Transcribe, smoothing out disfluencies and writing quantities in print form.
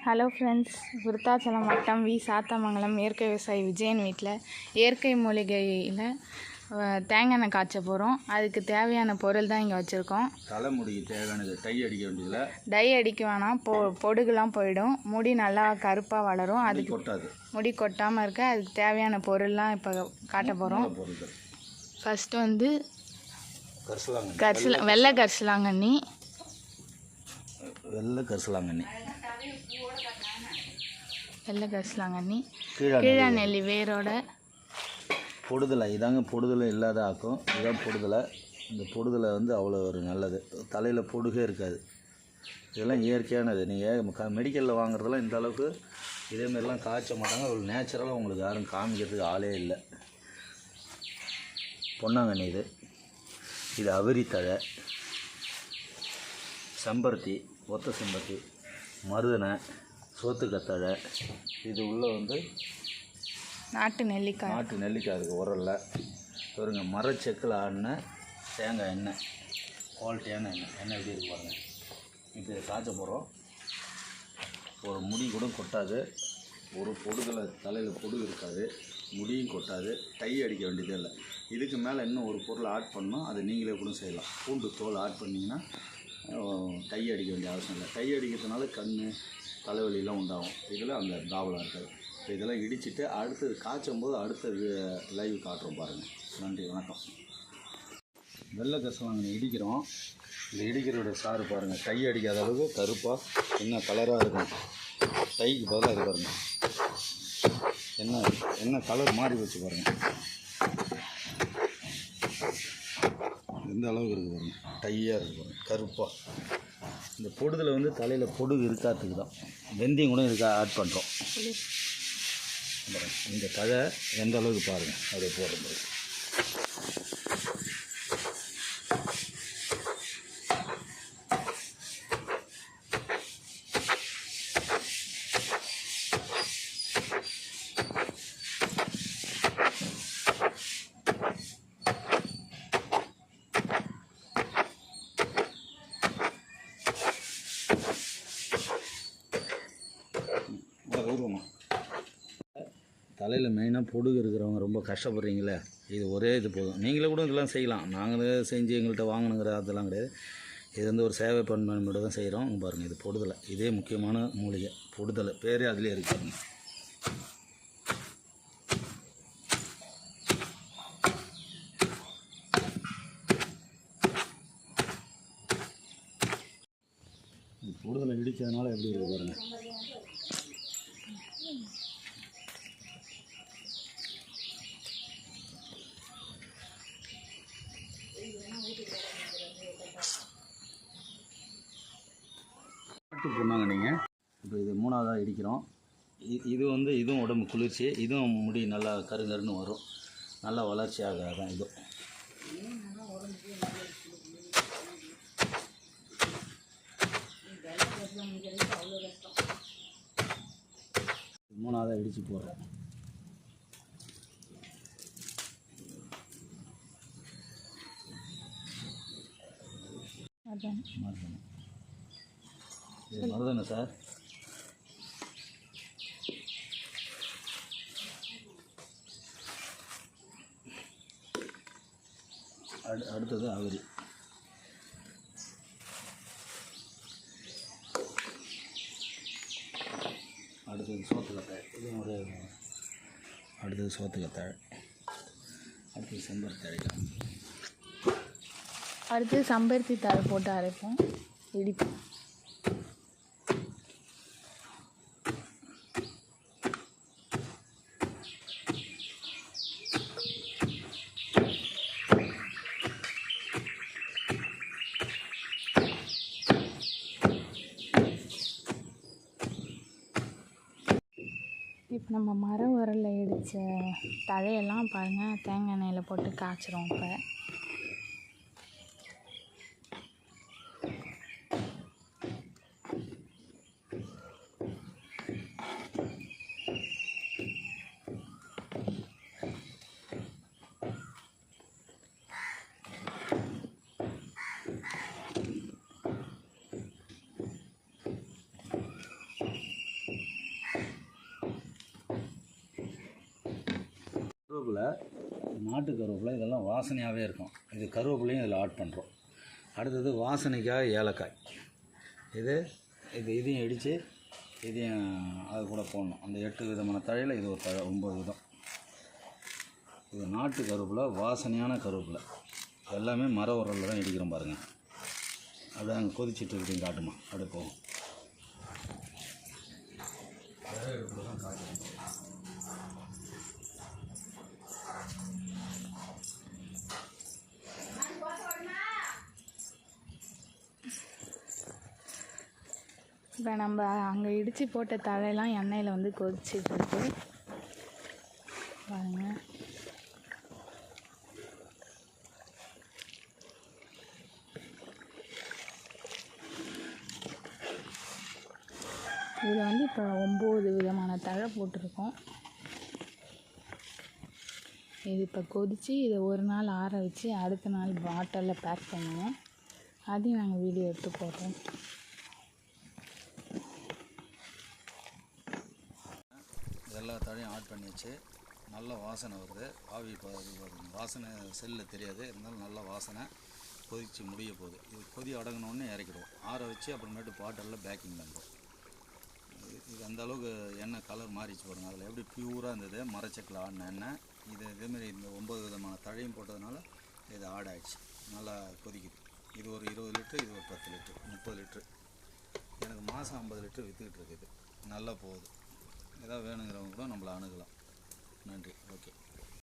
Hello friends, Virudhachalam வட்டம் we Sathamangalam இயற்கை விவசாயி விஜயன் வீட்டில் இயற்கை மூலிகையில் தேங்காய் எண்ணெய் காய்ச்ச போகிறோம். அதுக்கு தேவையான பொருள் தான் இங்கே வச்சுருக்கோம். தலைமுடிக்கு தேவையானது டை அடிக்க வேண்டியதில்லை. டை அடிக்க வேணாம், பொடுகுலாம் போயிடும், முடி நல்லா கருப்பாக வளரும். அதுக்கு கொட்டாது, முடி கொட்டாமல் இருக்க அதுக்கு தேவையான பொருள்லாம் இப்போ காட்ட போகிறோம். ஃபஸ்ட்டு வந்து வெள்ளை கரிசலாங்கண்ணி வெள்ளை கரிசலாங்கண்ணி, கீழா நெல்லி வேரோட பொடுதலை. இதாங்க பொடுதலை இல்லாத ஆக்கும். இதான் பொடுதலை. இந்த பொடுதலை வந்து அவ்வளோ ஒரு நல்லது. தலையில் பொடுகே இருக்காது. இதெல்லாம் இயற்கையானது. நீங்கள் மெடிக்கலில் வாங்குறதெல்லாம் இந்த அளவுக்கு இதேமாரிலாம் காய்ச்ச மாட்டாங்க. அவ்வளோ நேச்சுரலாக உங்களுக்கு யாரும் காமிக்கிறதுக்கு ஆளே இல்லை. பொன்னாங்கண்ணி இது அவிரித்தழை, செம்பருத்தி, ஒத்த செம்பருத்தி, மருதனை, சோத்துக்கத்தழை. இது உள்ளே வந்து நாட்டு நெல்லிக்காய் அதுக்கு உரல்ல பாருங்க. மரச்செக்கில் ஆடின தேங்காய் எண்ணெய், குவாலிட்டியான எண்ணெய் எப்படி இருக்கு பாருங்கள். இப்போ இதை காய்ச்ச போகிறோம். ஒரு முடி கூட கொட்டாது, ஒரு பொடுதலை தலையில் பொடுகு இருக்காது, முடியும் கொட்டாது, டை அடிக்க வேண்டியதே இல்லை. இதுக்கு மேலே இன்னும் ஒரு பொருள் ஆட் பண்ணோம், அது நீங்களே கூட செய்யலாம். பூண்டு தோல் ஆட் பண்ணிங்கன்னா டை அடிக்க வேண்டிய அவசியம் இல்லை. டை அடிக்கிறதுனால கண் தலைவலியெல்லாம் உண்டாகும். இதில் அந்த ப்ராப்ளம் இருக்காது. இப்போ இதெல்லாம் இடிச்சிட்டு அடுத்தது காய்ச்சும் போது அடுத்த லைவ் காட்டுறோம் பாருங்கள். நன்றி, வணக்கம். வெள்ளை கரிசலாங்கண்ணி இடிக்கிறோம். இந்த இடிக்கிறோட சாறு பாருங்கள். டை அடிக்காத அளவுக்கு கருப்பாக என்ன கலராக இருக்கும். டைக்கு பதிலாக இது பாருங்கள், என்ன கலர் மாறி வச்சு பாருங்கள். எந்த அளவுக்கு இருக்குது பாருங்கள், டையாக இருக்குது பாருங்கள், கருப்பாக. இந்த பொடுதில் வந்து தலையில் பொடுகு இருக்காதுக்கு தான் வெந்தயம் கூட இதுக்காக ஆட் பண்ணுறோம். இந்த தழை எந்த அளவுக்கு பாருங்கள், அப்படியே போடுறது. தலையில் மெயினாக பொடுகு இருக்கிறவங்க ரொம்ப கஷ்டப்படுறீங்களே, இது ஒரே இது போதும். நீங்களே கூட இதெல்லாம் செய்யலாம். நாங்கள் செஞ்சு எங்கள்கிட்ட வாங்கணுங்கிற அதெல்லாம் கிடையாது. இது வந்து ஒரு சேவை பண்பு தான் செய்கிறோம். பாருங்கள், இது பொடுதலை. இதே முக்கியமான மூலிகை பொடுதலை. பேரே அதிலே இருக்குங்க. பொடுதலை இடிக்கிறதுனால எப்படி இருக்குது பாருங்கள். பொண்ணாங்க நீங்கள். இப்போ இது மூணாவதாக இடிக்கிறோம். இது வந்து இதுவும் உடம்பு குளிர்ச்சி, இதுவும் முடி நல்லா கருங்கருன்னு வரும், நல்லா வளர்ச்சியாக தான். இது மூணாவதாக இடித்து போடுறோம். மருதனை சார். அடுத்தது அவிரி. அடுத்தது சோத்துக்கத்தாழ். இதுவும் ஒரே. அடுத்தது சோத்துக்கத்தாழ். அடுத்தது செம்பருத்தி அரைக்கலாம். அடுத்து செம்பருத்தி தழை போட்டு அரைப்போம், இடிப்போம். இப்போ நம்ம மர உரலில் இடித்த தழையெல்லாம் பாருங்கள், தேங்காய் எண்ணெயில் போட்டு காய்ச்சிரும். இப்போ நாட்டு கருவேப்பிலை இதெல்லாம் வாசனையாகவே இருக்கும். இது கருவேப்பிலையும் இதில் ஆட் பண்ணுறோம். அடுத்தது வாசனைக்காக ஏலக்காய். இதையும் இடித்து இதையும் அது கூட போடணும். அந்த 8 விதமான தழையில் இது ஒரு 9 விதம். இது நாட்டு கருவேப்பிலை, வாசனையான கருவேப்பிலை. எல்லாமே மர உரலில் தான் இடிக்கிறோம் பாருங்கள். அப்படியே அங்கே கொதிச்சுட்டு இருக்குன்னு காட்டுமா, அப்படியே போகும். தான் காட்டுமா. இப்போ நம்ம அங்கே இடித்து போட்ட தழையெல்லாம் எண்ணெயில் வந்து கொதிச்சுட்டு இருக்கு பாருங்கள். இதில் வந்து இப்போ 9 விதமான தழை போட்டிருக்கோம். இது இப்போ கொதித்து இதை ஒரு நாள் ஆற வச்சு அடுத்த நாள் பாட்டிலில் பேக் பண்ணுவோம். அதையும் நாங்கள் வீடியோ எடுத்து போடுறோம். எல்லா தழையும் ஆட் பண்ணி வச்சு நல்ல வாசனை வருது. ஆவி வாசனை செல்லில் தெரியாது, இருந்தாலும் நல்ல வாசனை. கொதித்து முடிய போகுது. இது கொதி அடங்கினோடனே இறக்கிடுவோம். ஆற வச்சு அப்புறமேட்டு பாட்டிலில் பேக்கிங் பண்ணுறோம். இது அந்த அளவுக்கு எண்ணெய் கலர் மாறிச்சு பாருங்கள். அதில் எப்படி ப்யூராக இருந்தது மரச்செக்கில் ஆடின எண்ணெய். இதேமாரி இந்த 9 விதமான தழையும் போட்டதுனால இது ஆட் ஆகிடுச்சு. நல்லா கொதிக்குது. இது ஒரு 20 லிட்ரு, இது ஒரு 10 லிட்ரு, 30 லிட்ரு. எனக்கு மாதம் 50 லிட்ரு விற்றுக்கிட்டு இருக்குது. நல்லா போகுது. ஏதாவது வேணுங்கிறவங்க கூட நம்மளை அணுகலாம். நன்றி. ஓகே.